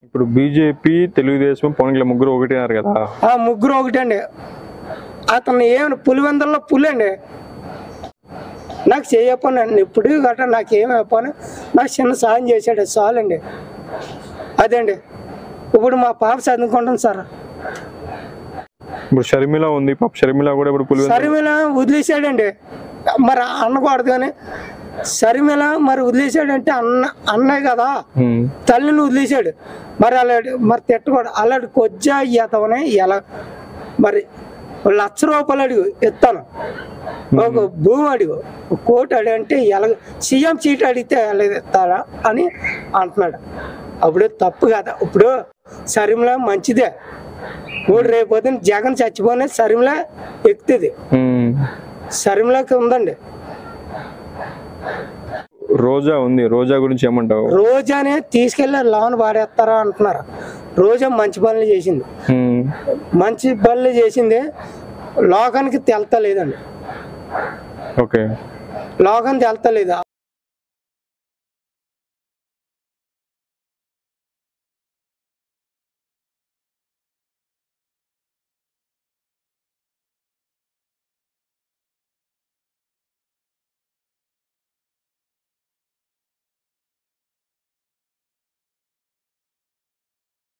ఇప్పుడు బీజేపీ తెలుగుదేశం పవన్ కళ్యాణ్ ముగ్గురు ఒకటేనారు కదా? ముగ్గురు ఒకటే అండి. అతను ఏమైనా పులివెందల్లో పులి అండి. నాకు చేయకపోనండి ఇప్పుడు గట్రా నాకేం అయిపోను, నాకు చిన్న సాయం చేశాడు చాలండి. అదండి ఇప్పుడు మా పాప చదువుకుంటాం సార్. ఇప్పుడు షర్మిల ఉంది, పాప షర్మిల కూడా ఇప్పుడు పులివెందుల షర్మిల వదిలేశాడండి. మరి అనకూడదు కానీ షర్మిల మరి వదిలేశాడంటే అన్నయ్య కదా, తల్లిని వదిలేశాడు. మరి అలాంటి మరి తిట్టకూడదు. అలాంటి కొజ్జా ఇతవనే ఎలా మరి ₹1,00,000 అడిగు ఇస్తాను, ఒక భూమి అడిగు, కోటి అడిగంటే ఎలా సీఎం సీట్ అడిగితే ఎలా ఇస్తారా అని అంటున్నాడు. అప్పుడు తప్పు కదా. ఇప్పుడు షర్మిల మంచిదే. ఇప్పుడు రేపు జగన్ చచ్చిపోయిన షర్మిల ఎక్కుతుంది. షర్మిలకి ఉందండి. రోజా ఉంది, రోజా గురించి ఏమంటావు? రోజానే తీసుకెళ్ళి లోన్ వాడేస్తారా అంటున్నారు. రోజా మంచి పనులు చేసింది, మంచి పనులు చేసింది. లోకానికి తెలతలేదండి, ఓకే, లోకానికి తెలతలేదు.